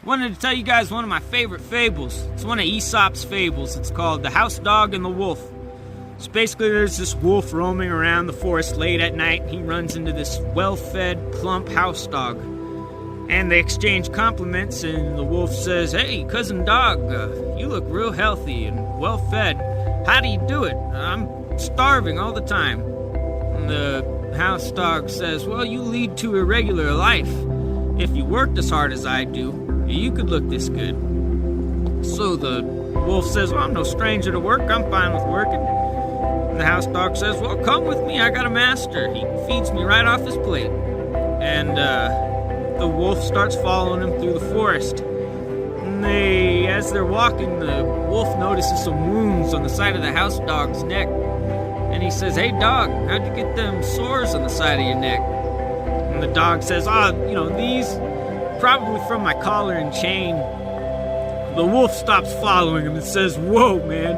Wanted to tell you guys one of my favorite fables. It's one of Aesop's fables. It's called The House Dog and the Wolf. So basically there's this wolf roaming around the forest late at night. He runs into this well-fed, plump house dog. And they exchange compliments, and the wolf says, "Hey, cousin dog, you look real healthy and well-fed. How do you do it? I'm starving all the time." And the house dog says, "Well, you lead too irregular a life. If you worked as hard as I do, you could look this good." So the wolf says, "Well, I'm no stranger to work. I'm fine with working." And the house dog says, "Well, come with me. I got a master. He feeds me right off his plate." And the wolf starts following him through the forest. And as they're walking, the wolf notices some wounds on the side of the house dog's neck. And he says, "Hey dog, how'd you get them sores on the side of your neck?" And the dog says, "These probably from my collar and chain." The wolf stops following him and says, "Whoa, man,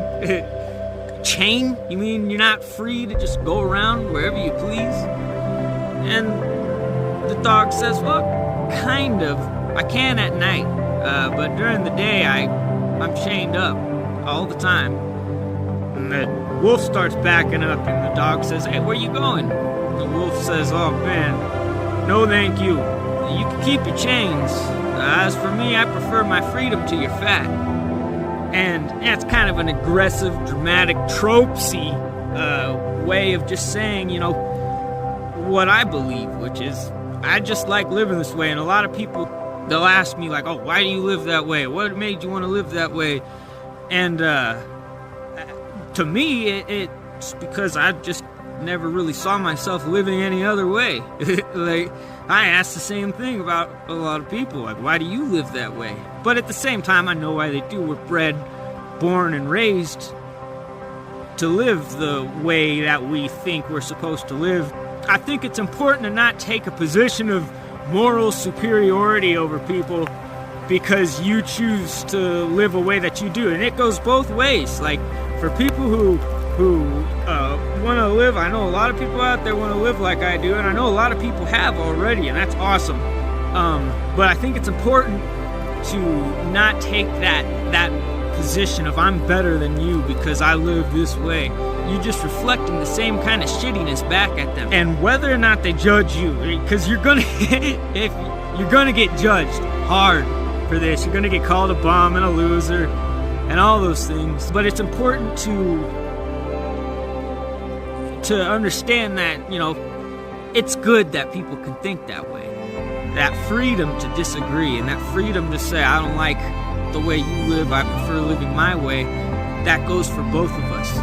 chain? You mean you're not free to just go around wherever you please?" And the dog says, "Well, kind of. I can at night, but during the day I'm chained up all the time." And the wolf starts backing up, and the dog says, "Hey, where you going?" And the wolf says, "Oh man, no thank you. You can keep your chains. As for me, I prefer my freedom to your fat." And that's kind of an aggressive, dramatic, tropesy way of just saying, what I believe, which is I just like living this way. And a lot of people, they'll ask me like, "Oh, why do you live that way? What made you want to live that way?" And to me, it's because I just never really saw myself living any other way. Like, I ask the same thing about a lot of people, like, "Why do you live that way?" But at the same time, I know why they do. We're bred, born, and raised to live the way that we think we're supposed to live. I think it's important to not take a position of moral superiority over people because you choose to live a way that you do. And it goes both ways. Like, for people who want to live, I know a lot of people out there want to live like I do, and I know a lot of people have already, and that's awesome. But I think it's important to not take that position of "I'm better than you because I live this way." You're just reflecting the same kind of shittiness back at them. And whether or not they judge you, because you're gonna get judged hard for this. You're gonna get called a bum and a loser and all those things. But it's important to understand that, it's good that people can think that way. That freedom to disagree and that freedom to say, "I don't like the way you live, I prefer living my way," that goes for both of us.